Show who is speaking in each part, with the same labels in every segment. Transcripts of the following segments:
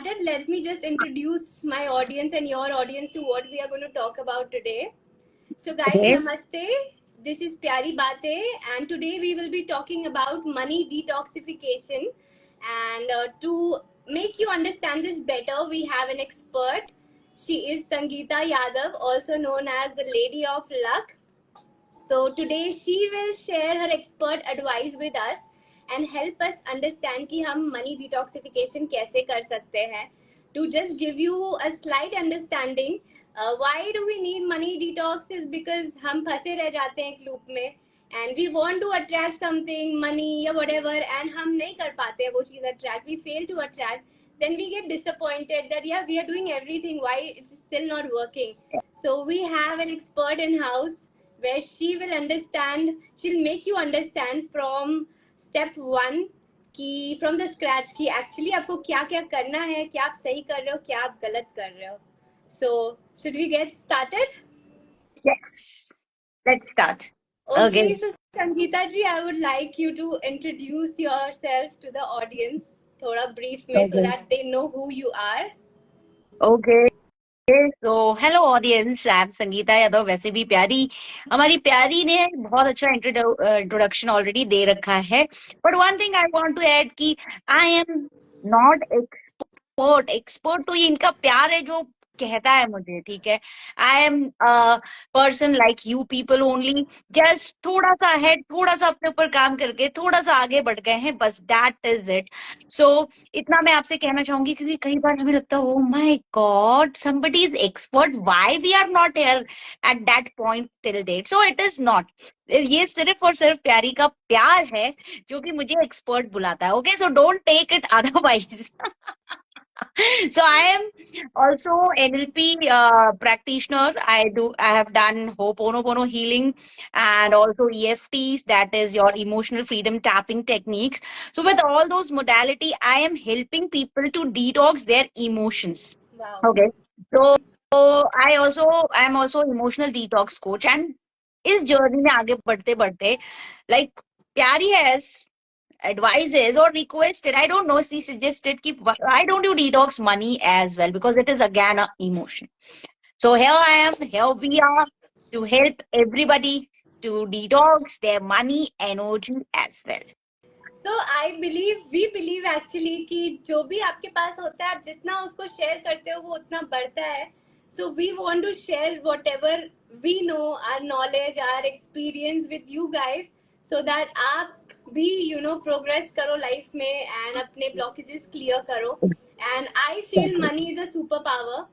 Speaker 1: started, let me just introduce my audience and your audience to what we are going to talk about today. So guys,
Speaker 2: Okay.
Speaker 1: namaste. This is Pyari Batein, and today we will be talking about money detoxification. And to make you understand this better, we have an expert. She is Sangeeta Yadav, also known as the Lady of Luck. So today she will share her expert advice with us and help us understand कि हम money detoxification कैसे कर सकते हैं. To just give you a slight understanding, why do we need money detox is because हम फंसे रह जाते हैं एक loop में and we want to attract something, money या whatever, and हम नहीं कर पाते हैं वो चीज़ attract, we fail to attract, then we get disappointed that yeah, we are doing everything, why it's still not working. So we have an expert in house where she will understand, she'll make you understand from step one कि from the scratch कि actually आपको क्या क्या करना है, क्या आप सही कर रहे हो, क्या आप गलत कर रहे हो. So should we get started?
Speaker 2: Yes. Let's start.
Speaker 1: Okay. So Sangeeta ji, I would like you to introduce yourself to the audience थोड़ा brief में so that they know who you are.
Speaker 2: Okay. So hello audience, I'm Sangeeta Yadav. वैसे भी प्यारी हमारी प्यारी ने बहुत अच्छा इंट्रोडक्शन ऑलरेडी दे रखा है. But one thing I want to add कि आई एम नॉट एक्सपर्ट तो ये इनका प्यार है जो कहता है मुझे, ठीक है. I am person like you people only, just थोड़ा सा हेड, थोड़ा सा अपने ऊपर काम करके थोड़ा सा आगे बढ़ गए हैं, बस दैट इज इट. सो इतना मैं आपसे कहना चाहूंगी क्योंकि कई बार हमें लगता है oh my God somebody is expert, why we are not here at that point till date. So it is not, ये सिर्फ और सिर्फ प्यारी का प्यार है जो कि मुझे एक्सपर्ट बुलाता है. Okay, so don't take it otherwise. So I am also NLP practitioner. I have done Ho'oponopono healing and also EFTs, that is your emotional freedom tapping techniques. So with all those modality, I am helping people to detox their emotions.
Speaker 1: Wow.
Speaker 2: Okay. So I am also emotional detox coach, and इस journey में आगे बढ़ते बढ़ते like प्यारी has advises or requested, I don't know, she suggested ki why don't you detox money as well, because it is again a emotion. So here we are to help everybody to detox their money energy as well.
Speaker 1: So we believe actually कि जो भी आपके पास होता है आप जितना उसको share करते हो वो उतना बढ़ता है. So we want to share whatever we know, our knowledge, our experience with you guys, so that आप भी progress करो life में and अपने blockages clear करो. And I feel money is a superpower,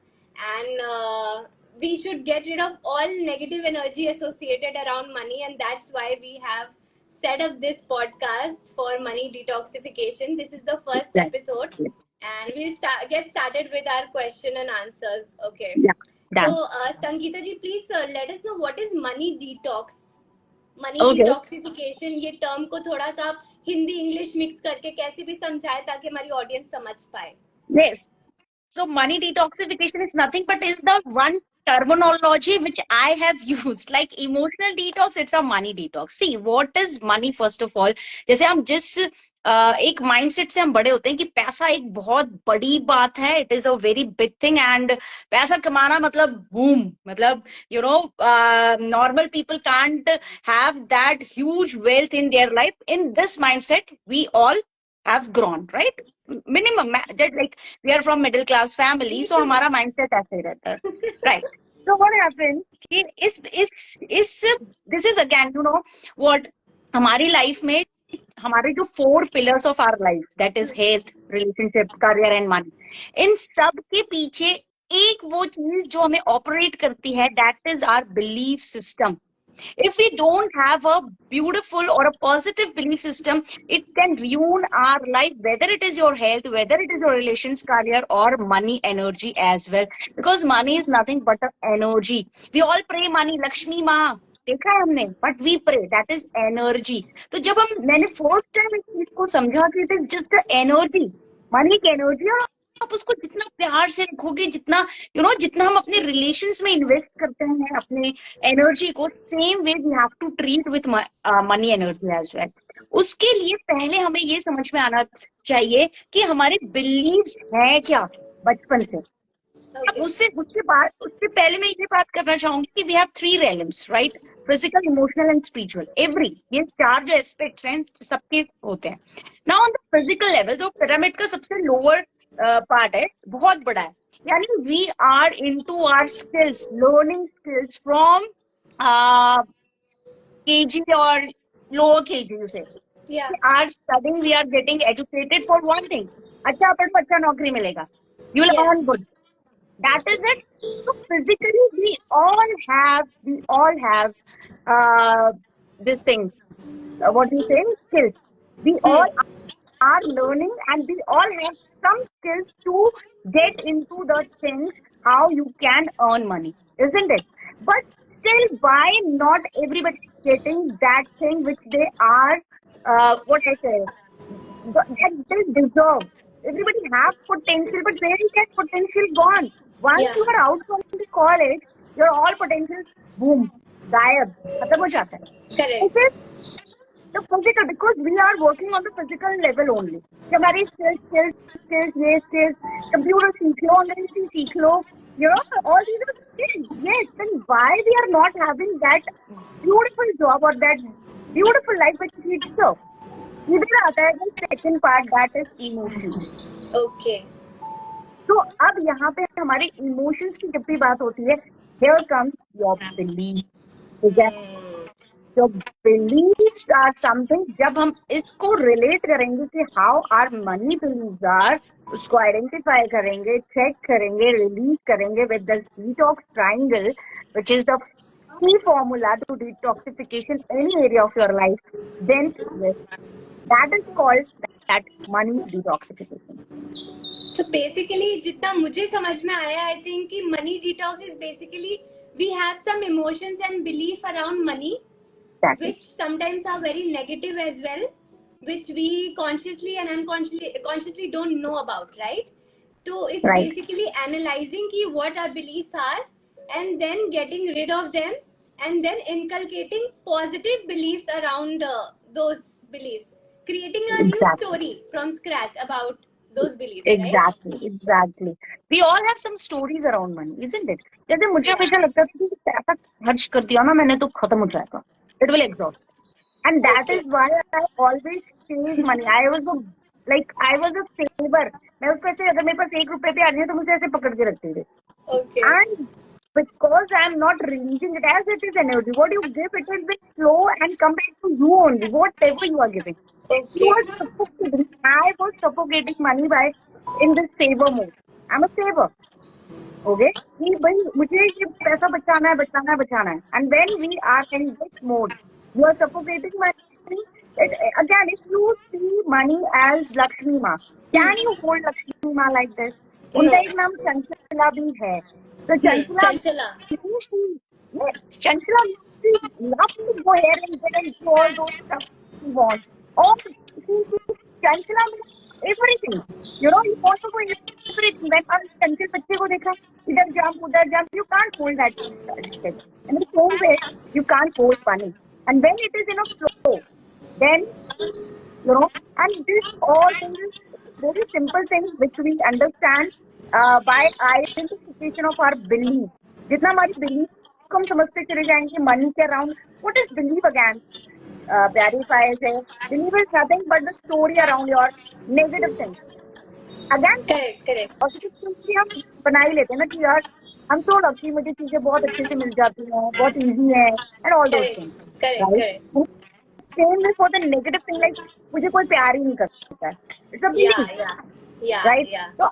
Speaker 1: and we should get rid of all negative energy associated around money, and that's why we have set up this podcast for money detoxification. This is the first episode, and we'll get started with our question and answers. Okay.
Speaker 2: Yeah. Done.
Speaker 1: So, Sangeeta ji, please let us know what is money detox. Money detoxification, ये term को थोड़ा सा Hindi English mix करके कैसे भी समझाए ताकि हमारी ऑडियंस समझ पाए.
Speaker 2: Yes. So money detoxification is nothing but is the one terminology which I have used. Like emotional detox, it's a money detox. See, what is money first of all? जैसे हम जिस एक माइंडसेट से हम बड़े होते हैं कि पैसा एक बहुत बड़ी बात है, it is a very big thing, and पैसा कमाना मतलब बूम, मतलब you know normal people can't have that huge wealth in their life. In this mindset we all have grown, right? Minimum, just like we are from middle class family, so हमारा mindset ऐसे रहता है, right? So what happened कि this is again, you know what, हमारी life में हमारे जो 4 pillars of our life, that is health, relationship, career and money, इन सब के पीछे एक वो चीज जो हमें ऑपरेट करती है, that is our belief system. If we don't have a beautiful or a positive belief system, it can ruin our life, whether it is your health, whether it is your relations, career or money energy as well, because money is nothing but an energy. We all pray money, Lakshmi Ma, देखा है हमने, but we pray, that is energy. तो जब मैंने first time इस चीज को समझा कि it is just an energy, money की energy, और आप उसको जितना प्यार से रखोगे, जितना जितना हम अपने रिलेशंस में इन्वेस्ट करते हैं अपने एनर्जी को, same way we have to treat with money energy as well. उसके लिए पहले हमें ये समझ में आना चाहिए कि हमारे बिलीव्स है क्या. बचपन से। अब
Speaker 1: Okay.
Speaker 2: उससे पहले मैं ये बात करना चाहूंगी कि we have 3 realms, right? Physical, emotional and spiritual. Every, ये 4 जो एस्पेक्ट्स हैं सबके होते हैं। Now on the physical level, जो पिरामिड का सबसे लोअर पार्ट है, बहुत बड़ा है, यानी we are into our skills, learning skills from KG और लोअर केजी। उसे
Speaker 1: Yeah.
Speaker 2: Are studying, we are getting educated for one thing, अच्छा पढ़ो, अच्छा नौकरी मिलेगा, you will earn
Speaker 1: Yes.
Speaker 2: Good, that is it. So physically, we all have this thing. What do you say? Skills. We all
Speaker 1: Hmm.
Speaker 2: are learning, and we all have some skills to get into the things how you can earn money, isn't it? But still, why not everybody getting that thing which they are? What I say, that they deserve. Everybody have potential, but where is that potential gone? Once
Speaker 1: Yeah.
Speaker 2: you are out from the college, your all potential, boom, गायब, खत्म हो जाता है.
Speaker 1: Correct.
Speaker 2: This is the physical, because we are working on the physical level only. कि हमारी skills, ये skills, computer सीख लो, अंग्रेजी सीख लो, you know, all these are skills. Yes, then why we are not having that beautiful job or that beautiful life which we deserve? इधर आता है second part, that is emotion.
Speaker 1: Okay.
Speaker 2: तो अब यहाँ पे हमारे इमोशंस की जब भी बात होती है, हियर कम्स योर बिलीफ. ठीक है,
Speaker 1: Hmm.
Speaker 2: तो बिलीव्स आर समथिंग, जब हम इसको रिलेट करेंगे कि how are money beliefs are, उसको आइडेंटिफाई करेंगे, चेक करेंगे, रिलीज करेंगे with the detox triangle, which is the key formula to detoxification any area of your life, then yes, that is called that money detoxification.
Speaker 1: So basically, जितना मुझे समझ में आया, I think कि money detox is basically we have some emotions and belief around money,
Speaker 2: That is
Speaker 1: which sometimes are very negative as well, which we consciously and unconsciously don't know about, right? So it's
Speaker 2: right.
Speaker 1: basically analyzing ki what our beliefs are, and then getting rid of them, and then inculcating positive beliefs around those beliefs, creating a new
Speaker 2: Exactly.
Speaker 1: story from scratch about those beliefs, right?
Speaker 2: Exactly. We all have some stories around money, isn't it? जैसे मुझे हमेशा लगता था कि पैसा खर्च कर दिया ना मैंने तो खत्म हो जाएगा. It will exhaust. And that
Speaker 1: Okay.
Speaker 2: is why I always save money. I was a saver. मैं उसको ऐसे, अगर मेरे पास 1 रुपए भी आ रही है तो मुझे ऐसे पकड़ के रखते थे.
Speaker 1: Okay.
Speaker 2: And because I am not releasing it as it is energy, what you give, it will be flow and come back to you only, whatever you are giving. You
Speaker 1: Okay.
Speaker 2: are suffocating. I was suffocating money by in this saver mode. I'm a saver. Okay? कि भाई मुझे ये पैसा बचाना है. And when we are in this mode, you are suffocating money. Again, if you see money as Lakshmi Ma, can you hold Lakshmi Ma like this? उनका
Speaker 1: No.
Speaker 2: एक नाम चंचला भी है. तो Chanchala,
Speaker 1: Chanchala.
Speaker 2: yes, Chanchala loves to go here and there and do all those stuff she wants. Or Chanchala everything. You know, you want to go everything. When our Chanchal बच्चे को देखा, इधर jump, you can't hold that shit. And the same way, you can't hold money. And when it is in a flow, then, you know, and this all things, very simple things which we understand by identification of our belief. जितना हमारी belief को हम समझते चले जाएंगे money के around, what is belief again? प्यारी if I say, belief is nothing but the story around your negative things. Again,
Speaker 1: Correct.
Speaker 2: Positive things हम बना ही लेते हैं ना कि यार हम तो लकी, मुझे चीजें बहुत अच्छे से मिल जाती हैं, बहुत इजी है, and all those things, right?
Speaker 1: Correct.
Speaker 2: Same way for the negative thing, like मुझे कोई प्यार ही नहीं करता है, it's a belief, right?
Speaker 1: Yeah.
Speaker 2: तो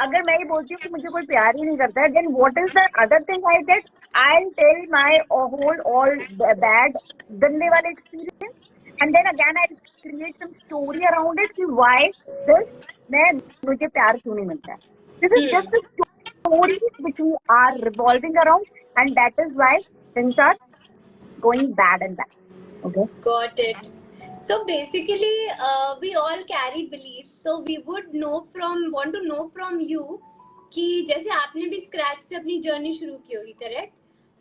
Speaker 2: अगर मैं ये बोलती हूँ कि मुझे कोई प्यार ही नहीं करता है, then what is the other thing I get? I tell my whole all bad गंदे वाले experience, and then again I create some story around it कि व्हाई दिस, मुझे प्यार क्यों नहीं मिलता है. This is just a stories which we are revolving around, and that is why things are going bad and bad. Okay.
Speaker 1: Got it. So basically, we all carry beliefs. So we want to know from you कि जैसे आपने भी scratch से अपनी journey शुरू की होगी, correct?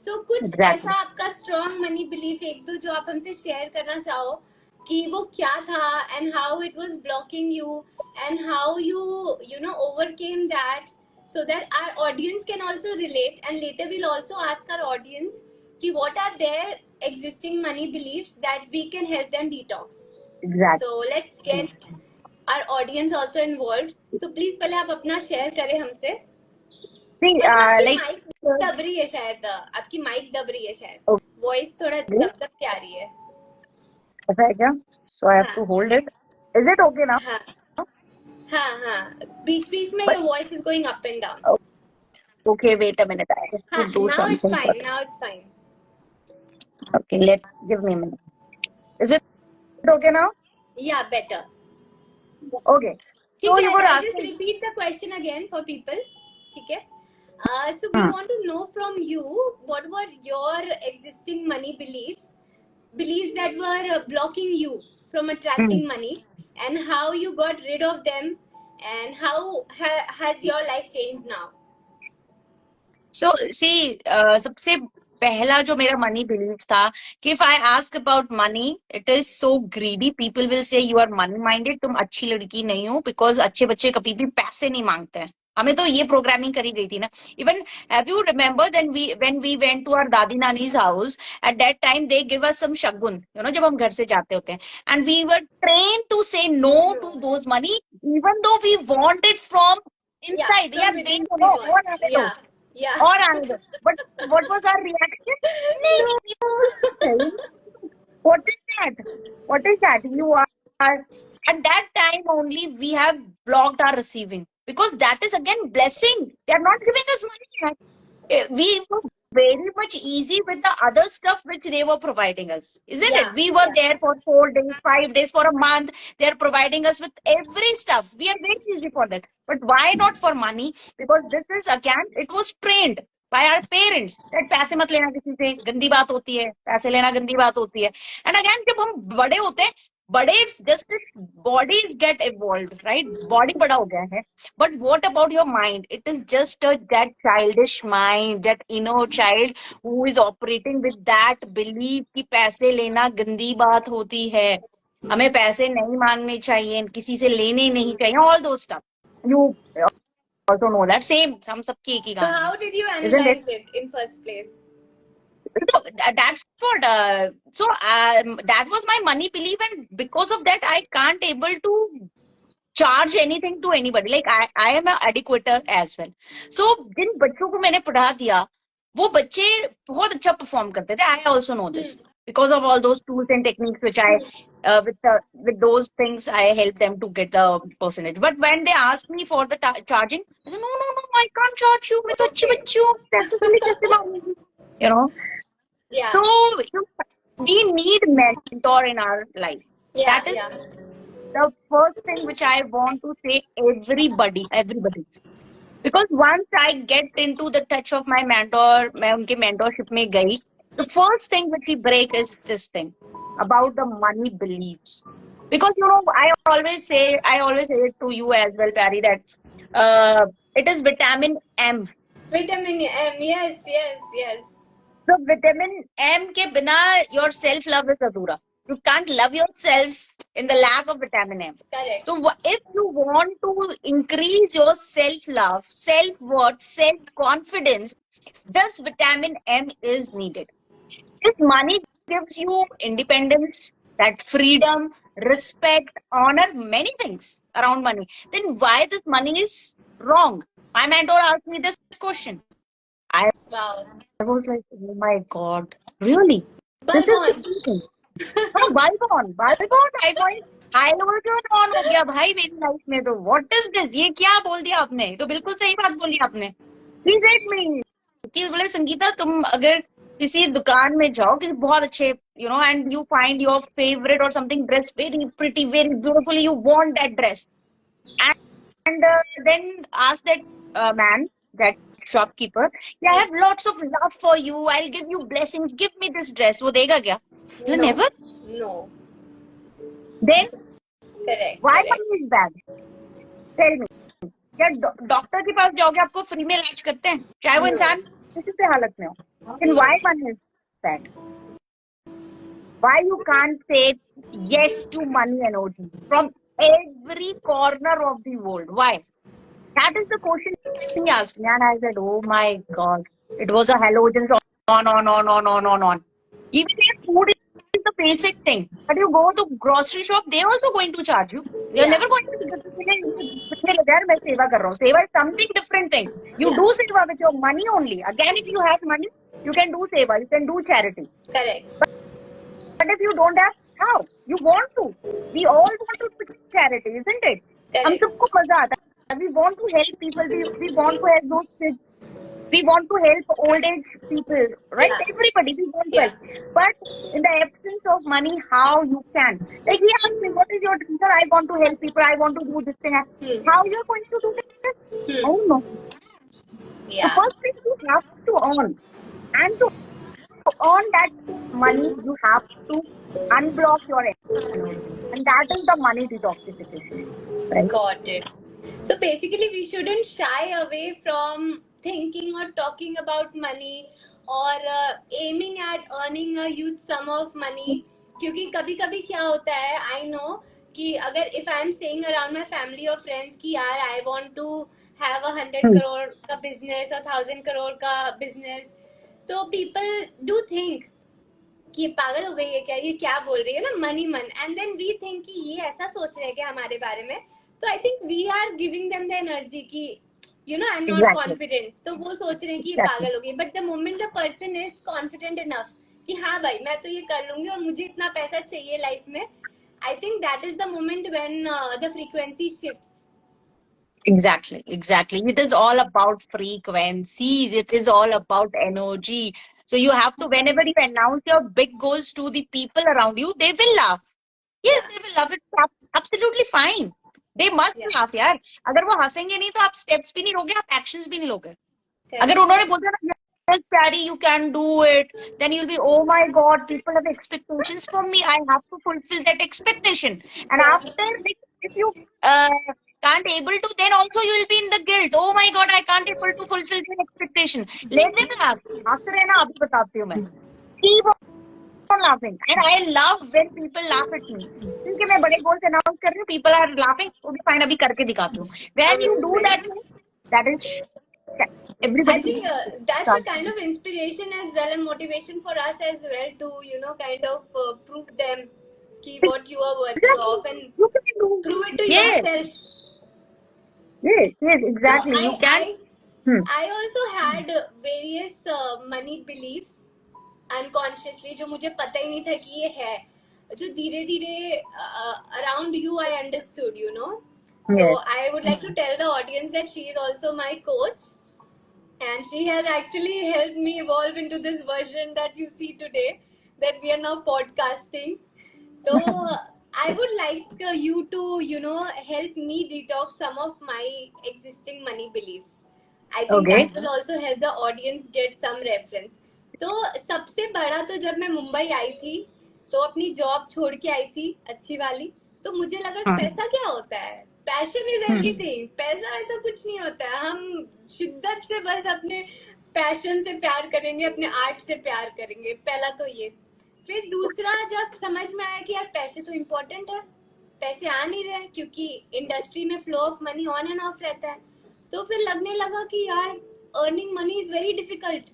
Speaker 1: सो कुछ
Speaker 2: Exactly.
Speaker 1: ऐसा आपका स्ट्रॉन्ग मनी बिलीफ एक दो जो आप हमसे शेयर करना चाहो, कि वो क्या था and how it was blocking you and how you know overcame that, so that our audience can also relate, and later we'll also ask our audience कि what are their existing money beliefs that we can help them detox.
Speaker 2: Exactly.
Speaker 1: So let's get our audience also involved. So please पहले आप अपना share करें हमसे.
Speaker 2: See,
Speaker 1: आपकी
Speaker 2: like,
Speaker 1: mic दब रही है शायद, आपकी माइक दब रही है शायद, वॉइस थोड़ा
Speaker 2: okay,
Speaker 1: दब दब के आ रही है.
Speaker 2: ऐसा है क्या? So I have
Speaker 1: हाँ
Speaker 2: to hold it. Is it okay now?
Speaker 1: हाँ हाँ हाँ, बीच बीच में
Speaker 2: But
Speaker 1: your voice is going up and down.
Speaker 2: okay, wait a minute. I have
Speaker 1: हाँ,
Speaker 2: to do
Speaker 1: now it's
Speaker 2: something
Speaker 1: fine.
Speaker 2: first.
Speaker 1: Now it's fine.
Speaker 2: Okay, give me a minute. Is it okay now?
Speaker 1: Yeah, better.
Speaker 2: Okay. So
Speaker 1: ठीक
Speaker 2: you
Speaker 1: है,
Speaker 2: were
Speaker 1: I'll just
Speaker 2: asking.
Speaker 1: repeat the question again for people. ठीक है. So we
Speaker 2: Hmm.
Speaker 1: want to know from you what were your existing money beliefs that were blocking you from attracting money, and how you got rid of them, and how has your life changed now.
Speaker 2: So see, सबसे पहला जो मेरा money belief था कि if I ask about money, it is so greedy. People will say you are money minded. तुम अच्छी लड़की नहीं हो, because अच्छे बच्चे कभी भी पैसे नहीं मांगते हैं. हमें तो ये प्रोग्रामिंग करी गई थी ना. Even have you remember then when we went to our दादी नानी's house, at that time they give us some शगुन, जब हम घर से जाते होते हैं, and we were trained to say no to those money, even though we want it from
Speaker 1: Yeah,
Speaker 2: inside.
Speaker 1: from
Speaker 2: यार
Speaker 1: within
Speaker 2: they
Speaker 1: we
Speaker 2: दो
Speaker 1: want.
Speaker 2: और आने दो
Speaker 1: Yeah.
Speaker 2: और आने दो. But what was our reaction? नहीं, what is that? What is that? You are at that time only we have blocked our receiving, because that is again blessing. They are not giving us money. We were very much easy with the other stuff which they were providing us, isn't
Speaker 1: Yeah,
Speaker 2: it? We were
Speaker 1: yeah.
Speaker 2: there for 4 days, 5 days, for a month. They are providing us with every stuff. We are very easy for that. But why not for money? Because this is again, it was trained by our parents that पैसे मत लेना किसी से, गंदी बात होती है, पैसे लेना गंदी बात होती है. And again, जब हम बड़े होते हैं, बड़े just bodies get evolved, right? Body बड़ा हो गया है. But what about your mind? It is just that childish mind, that inner child who is operating with that belief कि पैसे लेना गंदी बात होती है, हमें पैसे नहीं मांगने चाहिए, किसी से लेने नहीं चाहिए, all those stuff. You also know that. Same, हम सबकी एक ही
Speaker 1: So
Speaker 2: कहानी है,
Speaker 1: how did you
Speaker 2: isn't it?
Speaker 1: analyze it in first place?
Speaker 2: So that's what. That was my money belief, and because of that, I can't able to charge anything to anybody. Like I am an educator as well. So जिन बच्चों को मैंने पढ़ा दिया, वो बच्चे बहुत अच्छा perform करते थे. I also know this because of all those tools and techniques which I with those things I help them to get the percentage. But when they ask me for the charging, I say no, I can't charge you. मैं तो अच्छी बच्ची हूँ, पैसे के लिए कैसे मांगूंगी? You know.
Speaker 1: Yeah.
Speaker 2: So we need mentor in our life.
Speaker 1: Yeah,
Speaker 2: That is
Speaker 1: yeah.
Speaker 2: the first thing which I want to say everybody. Because once I get into the touch of my mentor, मैं उनके mentorship में गई, the first thing which we break is this thing about the money beliefs. Because I always say it to you as well, Pari, that it is vitamin M.
Speaker 1: Vitamin M, yes.
Speaker 2: So vitamin M के बिना your self love is अधूरा. You can't love yourself in the lack of vitamin M.
Speaker 1: Correct.
Speaker 2: So if you want to increase your self love, self worth, self confidence, this vitamin M is needed. If money gives you independence, that freedom, respect, honor, many things around money, then why this money is wrong? My mentor asked me this question.
Speaker 1: Wow.
Speaker 2: I was like, oh my God, really? This
Speaker 1: Bulb
Speaker 2: is
Speaker 1: on.
Speaker 2: the thing. हाँ, bulb on. I find I also on हो गया भाई मेरी life में. तो what is this? ये क्या बोल दिया आपने? तो बिल्कुल सही बात बोली आपने. He said me कि बोले संगीता, तुम अगर किसी दुकान में जाओ, किसी बहुत अच्छे and you find your favorite or something dress very pretty, very beautifully, you want that dress, and then ask that man, that shopkeeper, yeah, I have lots of love for you, I'll give you blessings, give me this dress. वो देगा क्या? You never.
Speaker 1: No.
Speaker 2: Then
Speaker 1: Correct.
Speaker 2: why
Speaker 1: Correct.
Speaker 2: money is bad? Tell me. क्या doctor के पास जाओगे, आपको free में इलाज करते हैं, चाहे वो इंसान किसी से हालत में हो? Then why money is bad? Why you can't say yes to money energy from every corner of the world. Why? That is the question he asked me, and I said, "Oh my God!" It was a halogens on. Even if food is the basic thing, but you go to grocery shop, they're also going to charge you. They're
Speaker 1: Yeah,
Speaker 2: never going to seva is something different thing. You
Speaker 1: yeah,
Speaker 2: do seva with your money only. Again, if you have money, you can do seva, you can do charity.
Speaker 1: correct,
Speaker 2: But if you don't have, how? You want to. We all want to do charity, isn't it? हम
Speaker 1: correct,
Speaker 2: सबको मजा आता है. We want to help people. We want to help those kids. We want to help old age people, right?
Speaker 1: yeah,
Speaker 2: Everybody, we want to
Speaker 1: yeah,
Speaker 2: help. But in the absence of money, how you can? Like he asked me, what is your dream? Sir, I want to help people. I want to do this thing.
Speaker 1: hmm,
Speaker 2: How you are going to do this? I
Speaker 1: hmm,
Speaker 2: don't know. The
Speaker 1: yeah,
Speaker 2: first thing you have to earn. And to earn that money, you have to unblock your energy. And that is the money detoxification, right?
Speaker 1: got it. So basically, we shouldn't shy away from thinking or talking about money or aiming at earning a huge sum of money. क्योंकि कभी कभी क्या होता है, आई know कि अगर if I am saying around my family और friends कि यार I want to have 100 crore का बिजनेस और 1000 करोड़ का बिजनेस, तो पीपल डू थिंक कि ये पागल हो गई है क्या, ये क्या बोल रही है ना, मनी मन, एंड देन वी थिंक कि ये ऐसा सोच रहे हैं क्या हमारे बारे में. तो I think we are giving them the energy कि you know I am not
Speaker 2: Exactly.
Speaker 1: Confident, तो वो सोच रहे हैं कि ये
Speaker 2: Exactly.
Speaker 1: पागल हो गई. But the moment the person is confident enough कि हाँ भाई मैं तो ये कर लूंगी और मुझे इतना पैसा चाहिए लाइफ में, I think that is the moment when the frequency shifts.
Speaker 2: Exactly, exactly. It is all about frequencies. It is all about energy. So you have to, whenever you announce your big goals to the people around you, they will laugh. Yes,
Speaker 1: Yeah,
Speaker 2: they will laugh. It's absolutely fine. They must
Speaker 1: yeah,
Speaker 2: laugh, यार. अगर वो हंसेंगे नहीं तो आप steps भी नहीं लोगे, आप actions भी नहीं लोगे. अगर
Speaker 1: correct,
Speaker 2: उन्होंने बोल दिया ना, yes, Patty, you can do it, then you'll be, oh my God, people have expectations from me. I have to fulfill that expectation. And
Speaker 1: yeah,
Speaker 2: after, like, if you can't able to, then also you will be in the guilt. Oh my God, I can't able to fulfill their expectation. Let them laugh. हंस रहे हैं ना, अभी बताती हूँ मैं. Keep on laughing. And I love when people laugh at me. क्योंकि मैं बड़े goals announce कर रही हूँ, people are laughing. Okay, fine, अभी करके दिखाती हूँ. When you do
Speaker 1: amazing.
Speaker 2: that thing, that is
Speaker 1: I
Speaker 2: everybody
Speaker 1: think that's a
Speaker 2: starts.
Speaker 1: kind of inspiration as well and motivation for us as well to, you know, kind of prove them ki what you are worthy
Speaker 2: Exactly.
Speaker 1: of and
Speaker 2: You can do.
Speaker 1: prove it to
Speaker 2: Yes,
Speaker 1: yourself.
Speaker 2: yes,
Speaker 1: So
Speaker 2: exactly. You can.
Speaker 1: I also had various money beliefs unconsciously जो मुझे पता ही नहीं था कि ये है, जो धीरे धीरे around you I understood, you know. So
Speaker 2: Yes.
Speaker 1: I would like to tell the audience that she is also my coach, and she has actually helped me evolve into this version that you see today, that we are now podcasting. So I would like you to, you know, help me detox some of my existing money beliefs. I think
Speaker 2: Okay.
Speaker 1: that will also help the audience get some reference. तो सबसे बड़ा तो जब मैं मुंबई आई थी, तो अपनी job छोड़ के आई थी अच्छी वाली, तो मुझे लगा कि
Speaker 2: Hmm.
Speaker 1: पैसा क्या होता है, पैशन इज
Speaker 2: Hmm.
Speaker 1: एवरीथिंग, पैसा ऐसा कुछ नहीं होता है, हम शिद्दत से बस अपने पैशन से प्यार करेंगे, अपने आर्ट से प्यार करेंगे. पहला तो ये. फिर दूसरा जब समझ में आया कि यार पैसे तो इम्पोर्टेंट है, पैसे आ नहीं रहे क्योंकि इंडस्ट्री में flow of money on end of रहता है, तो फिर लगने लगा कि यार earning money is very difficult.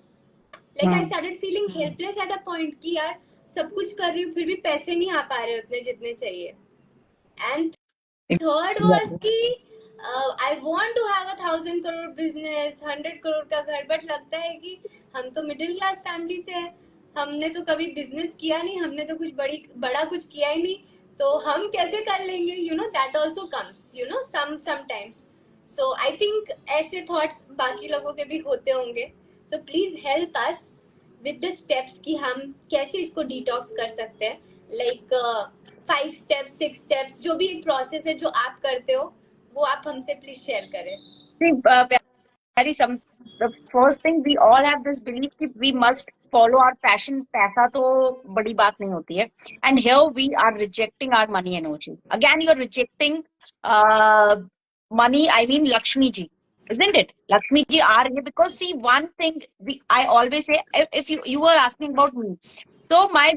Speaker 1: Like I started feeling helpless at a point कि यार सब कुछ कर रही हूँ फिर भी पैसे नहीं आ पा रहे उतने जितने चाहिए. And third was
Speaker 2: Exactly.
Speaker 1: कि I want to have 1000 crore business, 100 crore का घर, बट लगता है कि हम तो मिडिल क्लास फैमिली से है, हमने तो कभी बिजनेस किया नहीं, हमने तो कुछ बड़ा कुछ किया ही नहीं, तो हम कैसे कर लेंगे, you know, that also comes, you know, sometimes. So I think ऐसे थॉट्स बाकी लोगों के भी होते होंगे. So please help us with the steps कि हम कैसे इसको डिटॉक्स कर सकते हैं. लाइक 5 स्टेप्स, 6 स्टेप्स, जो भी एक प्रोसेस है जो आप करते हो, वो आप हमसे प्लीज शेयर करें.
Speaker 2: See, Patty, the first thing we all have this belief that we must follow our passion. पैसा तो बड़ी बात नहीं होती है. And here we are rejecting our money energy. Again, you're rejecting money. I mean Lakshmi ji, isn't it? Lakshmi ji are here because see one thing I always say. If you were asking about me, So my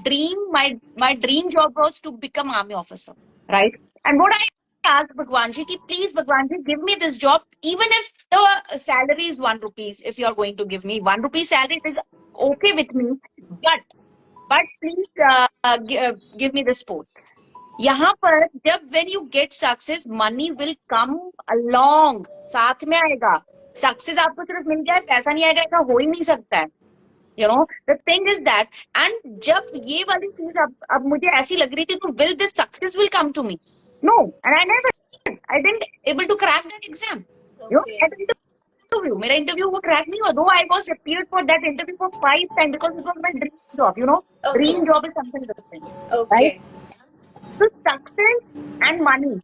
Speaker 2: dream job was to become army officer, right? And what I asked Bhagwan ji, ki, please Bhagwan ji, give me this job, even if the salary is 1 rupees. If you are going to give me 1 rupee salary, it is okay with me. But please give me this post. यहाँ पर जब when you get success, money will come along, साथ में आएगा. Success आपको सिर्फ मिल गया है, पैसा नहीं आएगा, ऐसा हो ही नहीं सकता है. You know, the thing is that, and जब ये वाली चीज अब मुझे ऐसी लग रही थी, तो will this success will come to me? No, and I didn't able to crack that exam. You know,
Speaker 1: Okay.
Speaker 2: at the interview, मेरा interview वो crack नहीं हुआ, though I was appeared for that interview for 5 times because it was my dream job. You know,
Speaker 1: Okay.
Speaker 2: dream job is something different,
Speaker 1: Okay.
Speaker 2: right? So success and money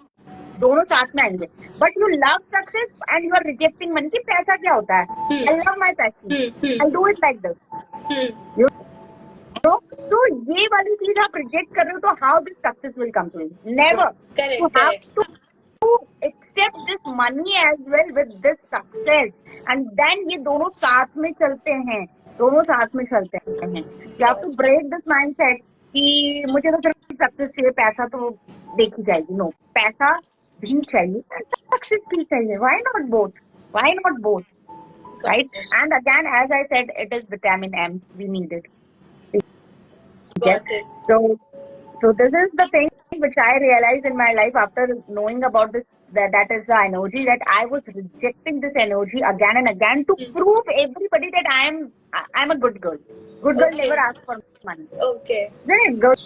Speaker 2: दोनों साथ में आएंगे. But you love success and you are rejecting money. कि पैसा क्या होता है? I love my passion. I'll do it like this. You know? So ये वाली चीज आप reject कर रहे हो, तो how this success will come to you? Never.
Speaker 1: Correct.
Speaker 2: You have
Speaker 1: Correct.
Speaker 2: to accept this money as well with this success, and then ये दोनों साथ में चलते हैं. दोनों साथ में चलते हैं. You have to break this mindset कि मुझे तो सिर्फ सक्सेस चाहिए, पैसा तो देखी जाएगी. नो, पैसा भी चाहिए, सक्सेस भी चाहिए. Why not both? Why not both? Right? And again, as I said, it is vitamin M. We need it. Yes.
Speaker 1: Got it.
Speaker 2: So this is the thing which I realized in my life after knowing about this. That is the energy that I was rejecting this energy again and again to prove everybody that I'm a good girl. Good girl
Speaker 1: Okay.
Speaker 2: never asks for money.
Speaker 1: Okay.
Speaker 2: Right?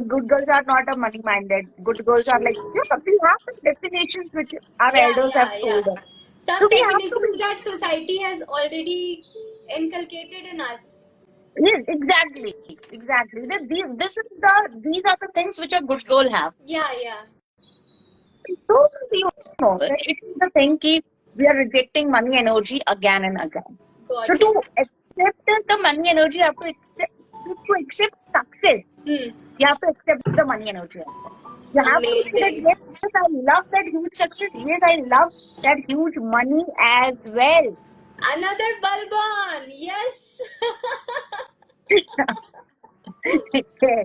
Speaker 2: Good girls are not a money minded. Good girls are like, we have some definitions which our elders have told us.
Speaker 1: Some
Speaker 2: So we have to
Speaker 1: definitions that society has already inculcated in us.
Speaker 2: Yes, exactly. These are the things which a good girl have.
Speaker 1: Yeah.
Speaker 2: So it is the thing कि we are rejecting money energy again and again.
Speaker 1: Got
Speaker 2: So
Speaker 1: it.
Speaker 2: to accept the money energy, you have to accept success. You have to accept the money energy. You have to say that
Speaker 1: Amazing.
Speaker 2: yes, I love that huge success. Yes, I love that huge money as well.
Speaker 1: Another Balban. Yes.
Speaker 2: Yes.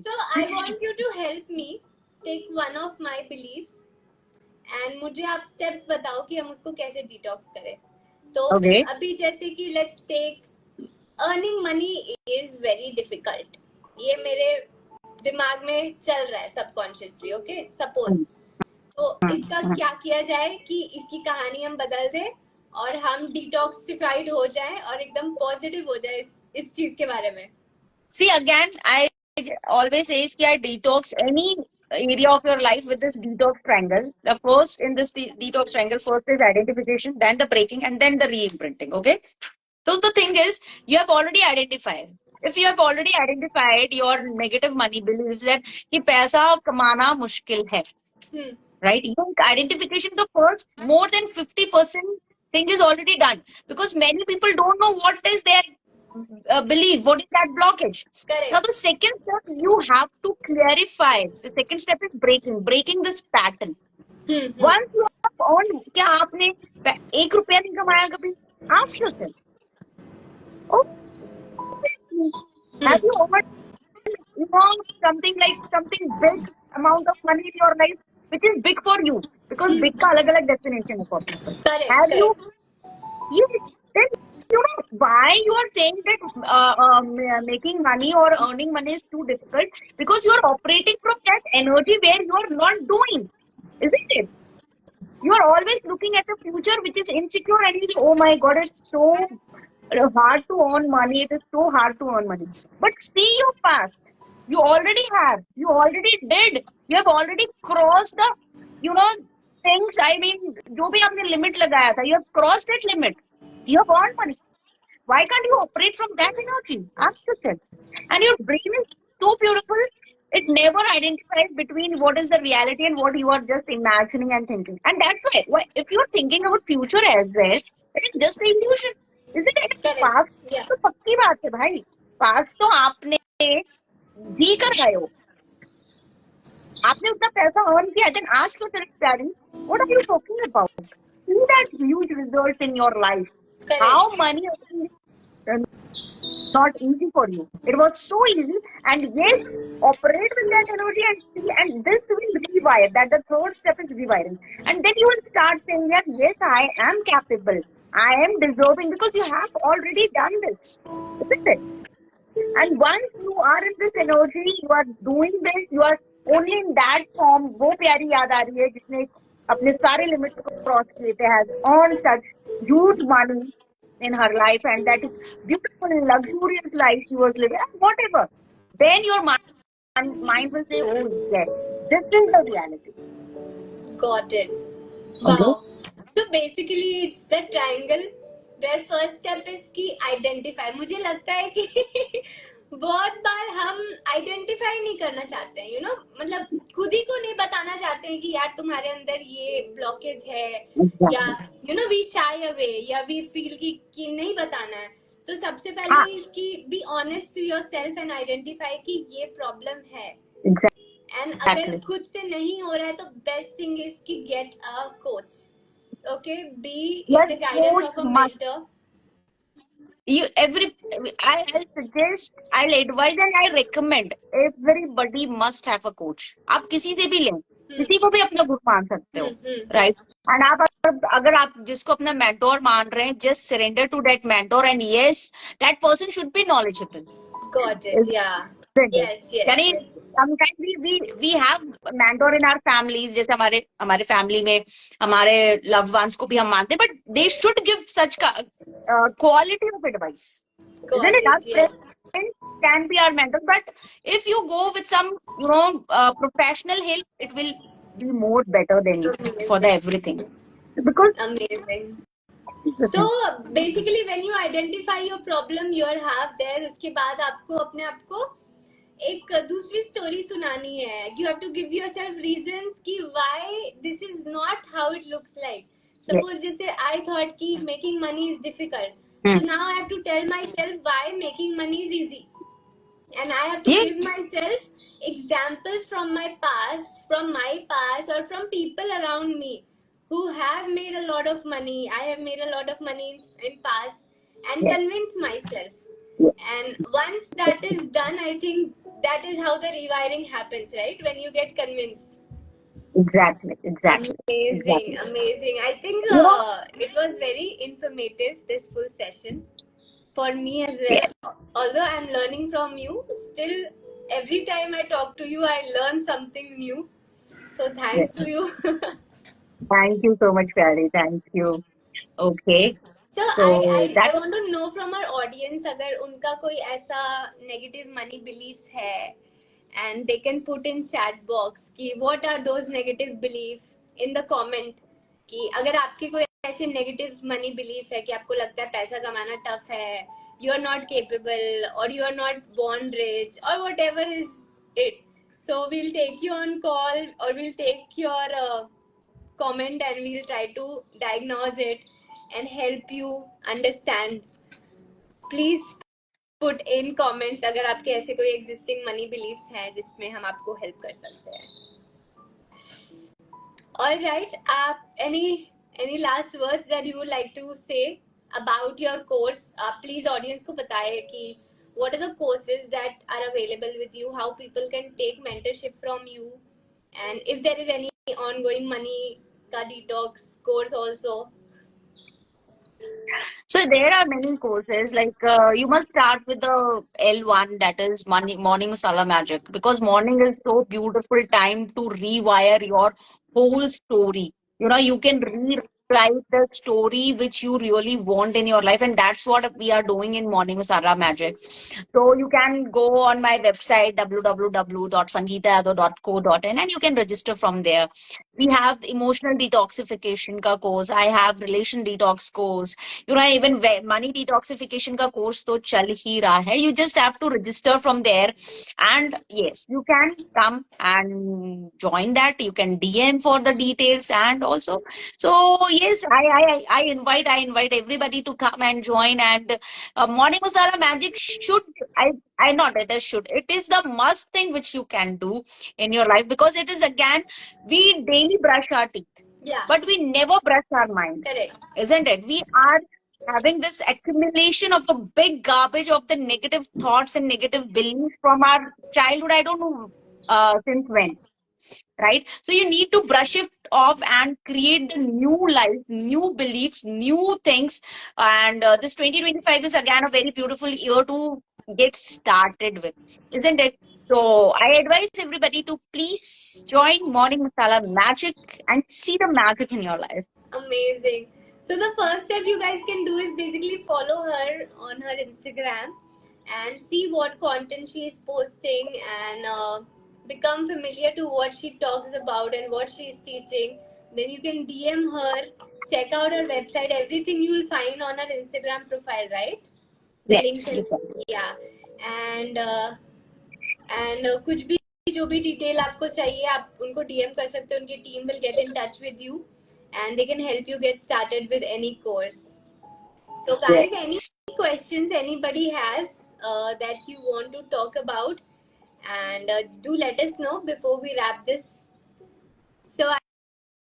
Speaker 1: So I want you to help me take one of my beliefs and मुझे आप steps बताओ कि हम उसको कैसे detox करें. तो
Speaker 2: Okay.
Speaker 1: अभी जैसे कि let's take earning money is very difficult. ये मेरे दिमाग में चल रहा है subconsciously. Okay. Suppose. तो इसका क्या किया जाए कि इसकी कहानी हम बदल दें और हम डिटॉक्सिफाइड हो जाएं और एकदम पॉजिटिव हो जाए इस चीज के बारे में.
Speaker 2: See, again, I always say कि I detox any area of your life with this detox triangle. The first in this detox triangle, first is identification, then the breaking, and then the re-imprinting. Okay. So the thing is, you have already identified. If you have already identified your negative money beliefs that कि पैसा कमाना मुश्किल है, right? Your identification, the first more than 50% thing is already done, because many people don't know what is their belief, what is that blockage.
Speaker 1: Correct.
Speaker 2: Now the second step you have to clarify. The second step is breaking this pattern. Once you have on, क्या आपने 1 रुपया नहीं कमाया कभी? Ask yourself. Oh, have you earned something big amount of money in your life, which is big for you, because big का अलग-अलग definition है for people.
Speaker 1: Correct.
Speaker 2: Have you? Yes. Then you know why you are saying that making money or earning money is too difficult, because you are operating from that energy where you are not doing, isn't it? You are always looking at the future which is insecure, and you say, oh my God, it's so hard to earn money. It is so hard to earn money. But see your past. You already have. You already did. You have already crossed the, things. I mean, जो भी आपने limit लगाया था, you have crossed that limit. You have earned money. Why can't you operate from that energy? Ask yourself. And your brain is so beautiful. It never identifies between what is the reality and what you are just imagining and thinking. And that's why if you are thinking about future as well, it is just an illusion. Isn't it?
Speaker 1: Correct.
Speaker 2: Past
Speaker 1: Yeah.
Speaker 2: तो पक्की बात है भाई. Past तो आपने जी कर आए हो. आपने उतना पैसा earn किया. Then ask yourself, Daddy, what are you talking about? See that huge result in your life.
Speaker 1: Correct.
Speaker 2: How money not easy for you. It was so easy. And yes, operate with that energy and see, and this will rewire. That the third step is rewiring. And then you will start saying that, yes, I am capable. I am deserving because you have already done this. Isn't it? And once you are in this energy, you are doing this, you are only in that form. वो प्यारी याद आ रही है जिसने अपने सारे limits को cross किए थे, has earned such huge money in her life, and that is beautiful, luxurious life she was living, and whatever. Then your mind will say, oh yes, this is the reality.
Speaker 1: Got it.
Speaker 2: Okay.
Speaker 1: Wow. So basically it's the triangle where first step is कि identify. मुझे लगता है कि बहुत बार हम identify नहीं करना चाहते हैं, मतलब खुद ही को नहीं बताना चाहते हैं कि यार तुम्हारे अंदर ये ब्लॉकेज है, या वी शाय अवे, या वी फील कि नहीं बताना है. तो सबसे पहले इसकी be honest to yourself and identify कि ये प्रॉब्लम है. एंड अगर खुद से नहीं हो रहा है तो बेस्ट थिंग इज कि get a coach. Okay, be in the guidance of a mentor.
Speaker 2: I'll suggest, I'll advise and I recommend everybody must have a coach. आप किसी से भी लें, किसी को भी अपना गुरु मान सकते हो, right? And आप अगर आप जिसको अपना mentor मान रहे हैं, just surrender to that mentor, and yes, that person should be knowledgeable.
Speaker 1: Got it. Yeah. Yes.
Speaker 2: यानी sometimes we have mentor in our families, जैसे हमारे family में हमारे loved ones को भी हम मानते हैं, but they should give such quality of advice. Isn't it? Our friends can be our mentor, but if you go with some professional help, it will be more better than you for the everything. Because
Speaker 1: amazing. So basically when you identify your problem you have there, उसके बाद आपको अपने आप को एक दूसरी story सुनानी है. You have to give yourself reasons कि why this is not how it looks like. Suppose जैसे I thought कि making money is difficult. So now I have to tell myself why making money is easy. And I have to give myself examples from my past, or from people around me who have made a lot of money. I have made a lot of money in past and convince myself. And once that is done, I think that is how the rewiring happens, right? When you get convinced.
Speaker 2: Exactly.
Speaker 1: Amazing. I think it was very informative, this full session, for me as well. Although I'm learning from you, still every time I talk to you, I learn something new. So thanks to you.
Speaker 2: Thank you so much, Pyari. Thank you. Okay.
Speaker 1: So I want to know from our audience, अगर उनका कोई ऐसा negative money beliefs है, and they can put in chat box कि what are those negative beliefs in the comment, कि अगर आपके कोई ऐसे negative money belief है कि आपको लगता है पैसा कमाना tough है, you are not capable, or you are not born rich, or whatever is it. So we'll take you on call, or we'll take your comment, and we'll try to diagnose it and help you understand. Please put in comments अगर आपके ऐसे कोई existing money beliefs हैं जिसमें हम आपको help कर सकते हैं. All right, any last words that you would like to say about your course? Please audience को बताएं कि what are the courses that are available with you, how people can take mentorship from you, and if there is any ongoing money ka detox course also.
Speaker 2: So there are many courses, like you must start with the L1, that is Morning Masala Magic, because morning is so beautiful time to rewire your whole story. You can rewrite the story which you really want in your life, and that's what we are doing in Morning Masala Magic. So you can go on my website www.sangeetayadav.co.in and you can register from there. We have the emotional detoxification ka course. I have relation detox course. Even money detoxification ka course to chal hi raha hai. You just have to register from there, and yes, you can come and join that. You can DM for the details, and also, so yes, I invite everybody to come and join. And Morning Masala Magic should, I not it should, it is the must thing which you can do in your life, because it is, again, we daily brush our teeth, but we never brush our mind.
Speaker 1: Correct.
Speaker 2: Isn't it? We are having this accumulation of the big garbage of the negative thoughts and negative beliefs from our childhood. I don't know since when, right? So you need to brush it off and create the new life, new beliefs, new things. And this 2025 is again a very beautiful year to get started with, isn't it? So I advise everybody to please join Morning Masala Magic and see the magic in your life.
Speaker 1: Amazing. So the first step you guys can do is basically follow her on her Instagram and see what content she is posting, and become familiar to what she talks about and what she is teaching. Then you can DM her, check out her website, everything you will find on her Instagram profile, right? The links
Speaker 2: Yes, you
Speaker 1: and
Speaker 2: can.
Speaker 1: yeah, and कुछ भी जो भी detail आपको चाहिए आप उनको DM कर सकते हो. उनकी team will get in touch with you and they can help you get started with any course. So guys, any
Speaker 2: Yes.
Speaker 1: questions anybody has that you want to talk about, and do let us know before we wrap this. So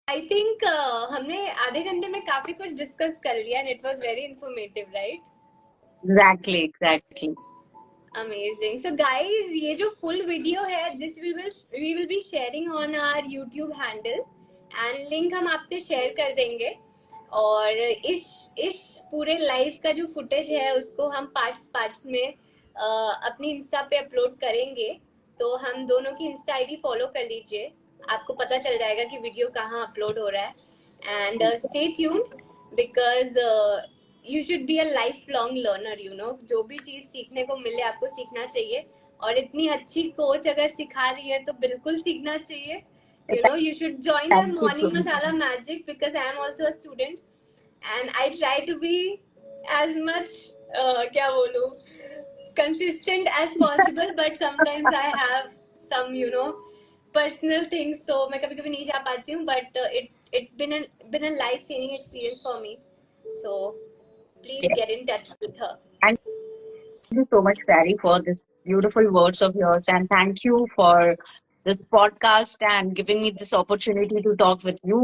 Speaker 1: I think हमने आधे घंटे में काफी कुछ discuss कर लिया and it was very informative, right?
Speaker 2: Exactly, exactly.
Speaker 1: Amazing. So guys, ये जो full video है, this we will be sharing on our YouTube handle and link हम आपसे share कर देंगे. और इस पूरे लाइव का जो फुटेज है उसको हम पार्ट्स में अपनी इंस्टा पे अपलोड करेंगे. तो हम दोनों की इंस्टा आईडी फॉलो कर लीजिए, आपको पता चल जाएगा कि वीडियो कहाँ अपलोड हो रहा है. And stay tuned because you should be a life long learner. जो भी चीज सीखने को मिले आपको सीखना चाहिए. और इतनी अच्छी कोच अगर सिखा रही है तो बिल्कुल सीखना चाहिए. You should join our
Speaker 2: Thank you so
Speaker 1: morning
Speaker 2: much.
Speaker 1: masala magic because I am also a student and I try to be as much क्या बोलूं, consistent as possible, but sometimes I have some personal things, so मैं कभी कभी नहीं जा पाती हूँ, but it's been a life changing experience for me. So please
Speaker 2: Yes.
Speaker 1: get in touch with her.
Speaker 2: Thank you so much, Barry, for this beautiful words of yours. And thank you for this podcast and giving me this opportunity to talk with you,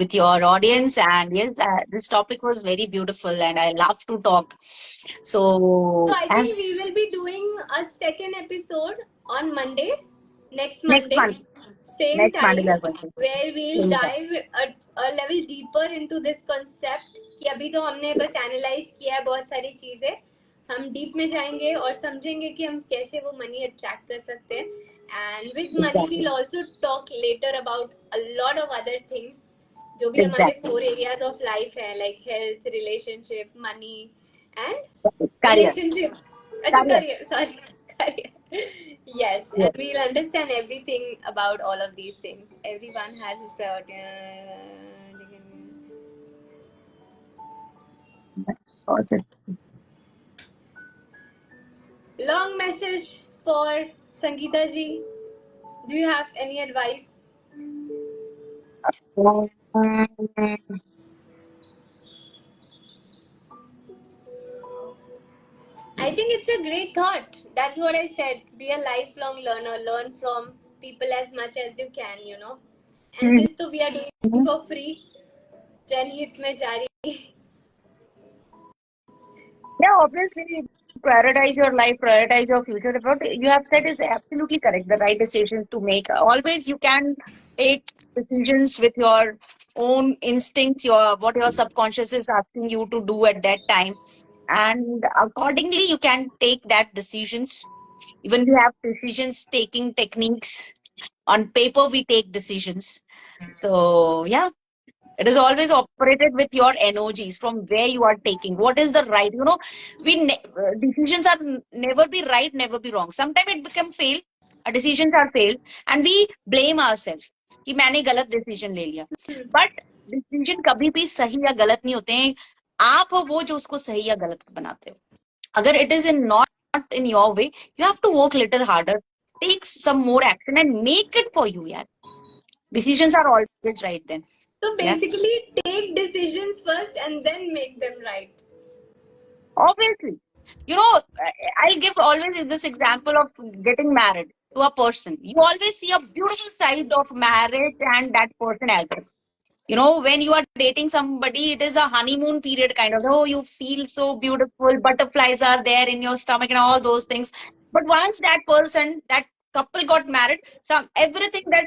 Speaker 2: with your audience. And yes, this topic was very beautiful and I love to talk.
Speaker 1: So
Speaker 2: So,
Speaker 1: I think we
Speaker 2: as
Speaker 1: will be doing a second episode on Monday, next
Speaker 2: next
Speaker 1: Monday,
Speaker 2: month,
Speaker 1: same
Speaker 2: next Monday,
Speaker 1: time,
Speaker 2: we are going to
Speaker 1: where we'll
Speaker 2: same time.
Speaker 1: dive a level deeper into this concept. कि अभी तो हमने बस analyse किया है बहुत सारी चीजें, हम डीप में जाएंगे और समझेंगे कि हम कैसे वो मनी अट्रैक्ट कर सकते हैं. And with money
Speaker 2: Exactly.
Speaker 1: We'll also talk later about a lot of other things जो भी हमारे
Speaker 2: Exactly.
Speaker 1: 4 एरियाज ऑफ लाइफ है, like health, relationship, money and
Speaker 2: Career.
Speaker 1: relationship. Acha,
Speaker 2: Career.
Speaker 1: career. Sorry, career. Yes,
Speaker 2: Yes.
Speaker 1: and we'll understand everything about all of these things. Everyone has his priority.
Speaker 2: Okay.
Speaker 1: Long message for Sangeeta ji. Do you have any advice?
Speaker 2: Um,
Speaker 1: I think it's a great thought. That's what I said. Be a lifelong learner. Learn from people as much as you can. And this too we are doing for free. Janhit mein jari.
Speaker 2: Yeah, obviously, prioritize your life, prioritize your future. What you have said is absolutely correct. The right decisions to make. Always, you can take decisions with your own instincts, what your subconscious is asking you to do at that time, and accordingly, you can take that decisions. Even we have decisions taking techniques on paper. We take decisions. So yeah, it is always operated with your energies from where you are taking. What is the right? Decisions are never be right, never be wrong. Sometimes it become fail. Decisions are failed, and we blame ourselves कि मैंने गलत decision ले लिया. But decision कभी भी सही या गलत नहीं होते हैं. आप हो वो जो उसको सही या गलत बनाते हो. अगर it is in not in your way, you have to work little harder, take some more action, and make it for you. Yeah, decisions are always right then.
Speaker 1: So
Speaker 2: Yeah.
Speaker 1: basically, take decisions first and then make them right.
Speaker 2: Obviously, I'll give always this example of getting married to a person. You always see a beautiful side of marriage and that person as well. when you are dating somebody, it is a honeymoon period kind of. Oh, you feel so beautiful, butterflies are there in your stomach and all those things. But once that couple got married, everything that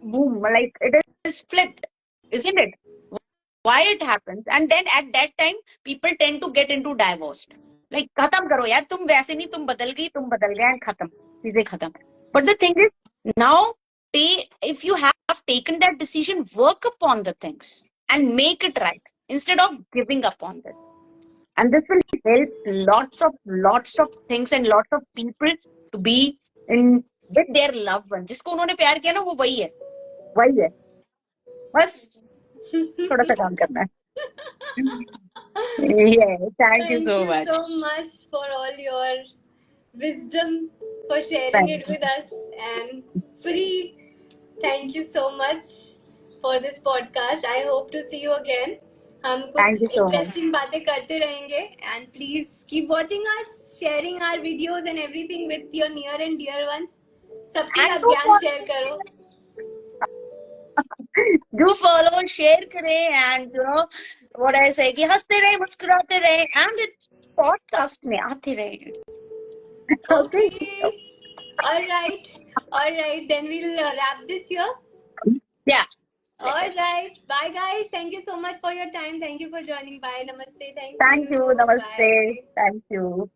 Speaker 2: boom, like it is flipped, isn't it? Why it happens? And then at that time, people tend to get into divorced. Like, khatam karo yaar, tum वैसे नहीं, तुम बदल गए and khatam, चीजें khatam. But the thing is, now if you have taken that decision, work upon the things and make it right instead of giving up on it. And this will help lots of things and lots of people to be in with their loved one. जिसको उन्होंने प्यार किया ना, वो वही है. बस थोड़ा सा काम करना है. Yeah, thank you
Speaker 1: Thank
Speaker 2: so
Speaker 1: you
Speaker 2: much.
Speaker 1: so much for all your wisdom, for sharing
Speaker 2: Thank
Speaker 1: it
Speaker 2: you.
Speaker 1: with us, and free. Thank you so much for this podcast. I hope to see you again. हम
Speaker 2: Thank
Speaker 1: कुछ
Speaker 2: you so much.
Speaker 1: Interesting बातें करते रहेंगे, and please keep watching us, sharing our videos and everything with your near and dear ones. सबके
Speaker 2: And
Speaker 1: साथ ज्ञान share करो.
Speaker 2: do follow, share करें, and what I say कि हंसते रहे, मुस्कुराते रहे, and it's podcast में आते रहे. Okay.
Speaker 1: All right. Then we'll wrap this here.
Speaker 2: Yeah.
Speaker 1: All right. Bye, guys. Thank you so much for your time. Thank you for joining. Bye. Namaste. Thank
Speaker 2: Thank you.
Speaker 1: you.
Speaker 2: Namaste.
Speaker 1: Bye.
Speaker 2: Thank you.